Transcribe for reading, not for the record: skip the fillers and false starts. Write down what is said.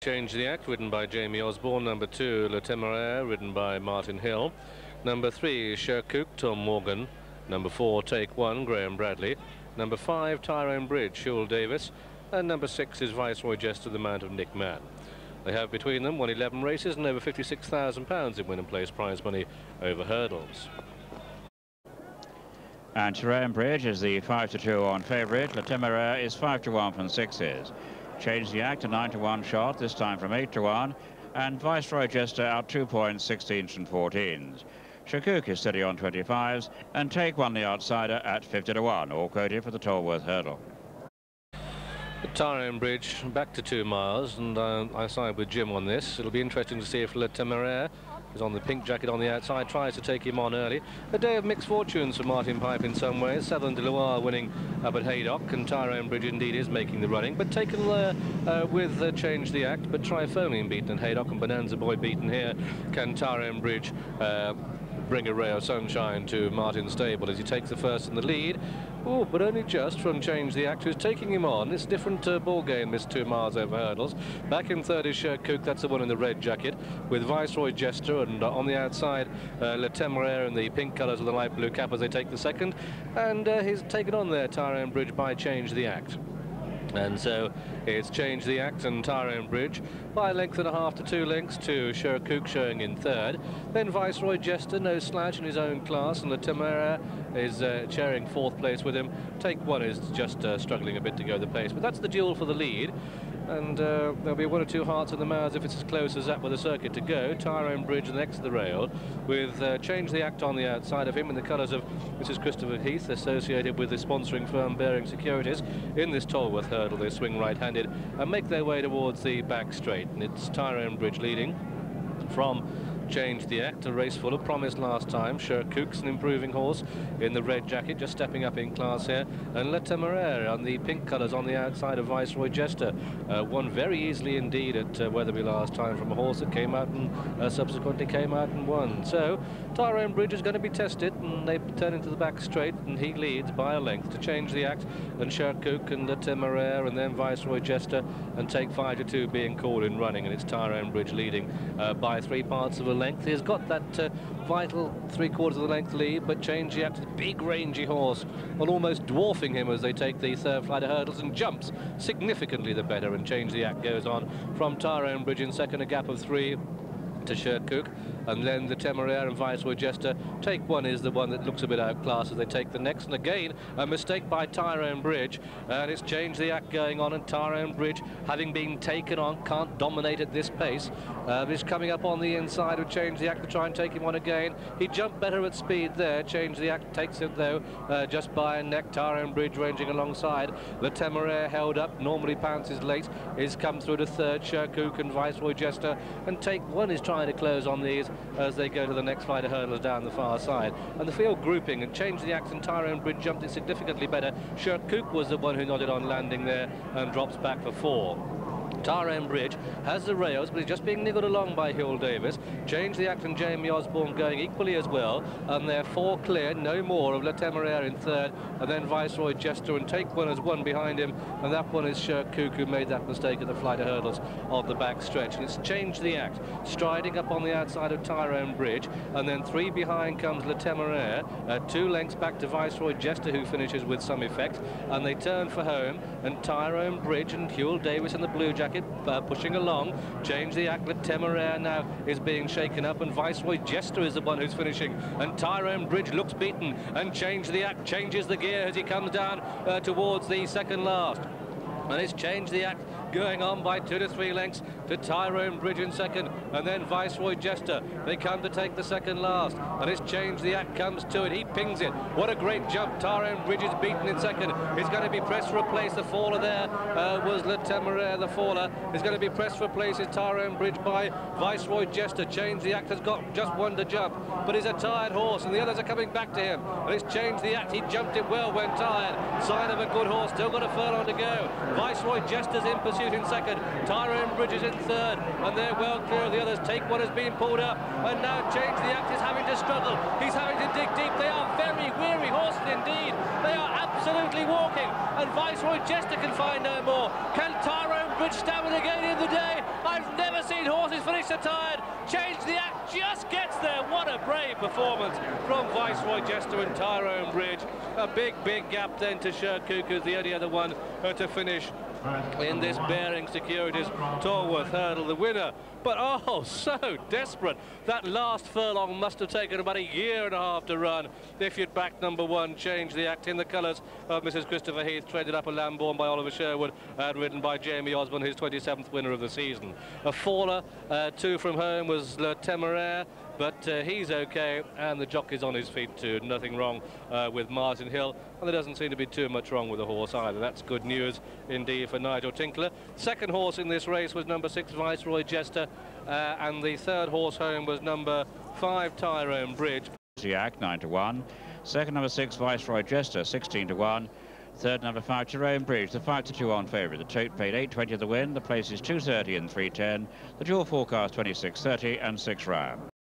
Change the Act, ridden by Jamie Osborne. Number 2, Le Temeraire, ridden by Martin Hill. Number 3, Sherwood, Tom Morgan. Number 4, Take One, Graham Bradley. Number 5, Tyrone Bridge, Sherwood Davis. And number 6 is Viceroy Jester, the Mount of Nick Mann. They have between them won 11 races and over £56,000 in win and place prize money over hurdles. And Tyrone Bridge is the 5-2 on favourite. Le Temeraire is 5-1 from sixes. Change the Act, a 9-1 shot, this time from 8-1. And Viceroy Jester out 2 points, 16s and 14s. Sherwood is steady on 25s. And Take One the outsider at 50-1, all quoted for the Tolworth hurdle. Tyrone Bridge back to 2 miles, and I side with Jim on this. It'll be interesting to see if Le Temeraire is on the pink jacket on the outside, tries to take him on early. A day of mixed fortunes for Martin Pipe in some ways. Southern de Loire winning up at Haydock, and Tyrone Bridge indeed is making the running, but taken with Change the Act, but Trifonium beaten in Haydock and Bonanza Boy beaten here. Can Tyrone Bridge bring a ray of sunshine to Martin's stable as he takes the first in the lead? Oh, but only just from Change the Act, who's taking him on. It's a different ball game, this 2 miles over hurdles. Back in third is Sherwood, that's the one in the red jacket, with Viceroy Jester, and on the outside, Le Temeraire in the pink colours with the light blue cap as they take the second. And he's taken on there, Tyrone Bridge, by Change the Act. And so it's Change the Act and Tyrone Bridge by a length and a half to 2 lengths to Sherwood showing in third. Then Viceroy Jester, no slouch in his own class, and Le Temeraire is sharing 4th place with him. Take One is just struggling a bit to go the pace, but that's the duel for the lead. And there'll be 1 or 2 hearts in the mouths if it's as close as that with the circuit to go. Tyrone Bridge next to the rail, with Change the Act on the outside of him in the colours of Mrs. Christopher Heath, associated with the sponsoring firm bearing Securities. In this Tolworth hurdle, they swing right-handed and make their way towards the back straight. And it's Tyrone Bridge leading from Change the Act, a race full of promise last time. Sherwood's an improving horse in the red jacket, just stepping up in class here. And Le Temeraire on the pink colours on the outside of Viceroy Jester. Won very easily indeed at Wetherby last time from a horse that came out and subsequently came out and won. So Tyrone Bridge is going to be tested, and they turn into the back straight, and he leads by a length to Change the Act and Sherwood and Le Temeraire, and then Viceroy Jester, and Take 5-2 being called in running. And it's Tyrone Bridge leading by 3 parts of a length. He's got that vital 3/4 of the length lead, but Change the Act is a big rangy horse, well, almost dwarfing him as they take the third flight of hurdles, and jumps significantly the better. And Change the Act goes on from Tyrone Bridge in second, a gap of 3 to Sherwood, and then the Temeraire and Viceroy Jester. Take One is the one that looks a bit outclassed as they take the next, and again a mistake by Tyrone Bridge, and it's Change the Act going on, and Tyrone Bridge, having been taken on, can't dominate at this pace. Is coming up on the inside of Change the Act to try and take him on again. He jumped better at speed there. Change the Act takes it though just by a neck. Tyrone Bridge ranging alongside. Le Temeraire held up, normally pounces late, is come through to third. Sherwood and Viceroy Jester, and Take One is trying to close on these as they go to the next flight of hurdles down the far side. And the field grouping, and Change the Act and Tyrone Bridge jumped it significantly better. Sherwood was the one who nodded on landing there and drops back for 4. Tyrone Bridge has the rails, but he's just being niggled along by Hill Davis. Change the Act and Jamie Osborne going equally as well, and they're 4 clear, no more of Le Temeraire in third, and then Viceroy Jester, and Take One has 1 behind him, and that one is Sherwood, who made that mistake at the flight of hurdles of the back stretch. And it's Change the Act striding up on the outside of Tyrone Bridge, and then 3 behind comes Le Temeraire, 2 lengths back to Viceroy Jester, who finishes with some effect, and they turn for home, and Tyrone Bridge and Huell Davis in the blue jacket pushing along. Change the Act. Le Temeraire now is being shaken up, and Viceroy Jester is the one who's finishing, and Tyrone Bridge looks beaten, and Change the Act changes the gear as he comes down towards the second last. And it's Change the Act going on by 2 to 3 lengths to Tyrone Bridge in second, and then Viceroy Jester. They come to take the second last, and it's Change the Act comes to it. He pings it. What a great jump. Tyrone Bridge is beaten in second. He's going to be pressed for a place. The faller there was Le Temeraire. The faller is going to be pressed for a place. Is Tyrone Bridge by Viceroy Jester. Change the Act has got just 1 to jump, but he's a tired horse, and the others are coming back to him. And it's Change the Act. He jumped it well when tired. Sign of a good horse. Still got a furlong to go. Viceroy Jester's in pursuit in second. Tyrone Bridge is in third, and they're well clear of the others. Take One has been pulled up, and now Change the Act is having to struggle. He's having to dig deep. They are very weary horses indeed. They are absolutely walking, and Viceroy Jester can find no more. Can Tyrone Bridge stabbing again in the day. I've never seen horses finish so tired. Change the act, just gets there. What a brave performance from Viceroy Jester and Tyrone Bridge. A big gap then to Sherwood, the only other one to finish in this bearing Securities Tolworth hurdle, the winner. But oh, so desperate. That last furlong must have taken about a year and a half to run if you'd backed number one, Change the Act, in the colours of Mrs. Christopher Heath, traded up a Lambourne by Oliver Sherwood and ridden by Jamie Osborne, his 27th winner of the season. A faller, two from home, was Le Temeraire, but he's okay, and the jockey's on his feet too. Nothing wrong with Martin Hill, and there doesn't seem to be too much wrong with the horse either. That's good news indeed for Nigel Tinkler. Second horse in this race was number 6, Viceroy Jester, and the third horse home was number 5, Tyrone Bridge. Ziak, 9-1. Second, number 6, Viceroy Jester, 16-1. Third, number 5, Tyrone Bridge, the 5-2 on favourite. The tote paid 8.20 the win. The place is 2.30 and 3.10. The dual forecast 26.30 and 6 rounds.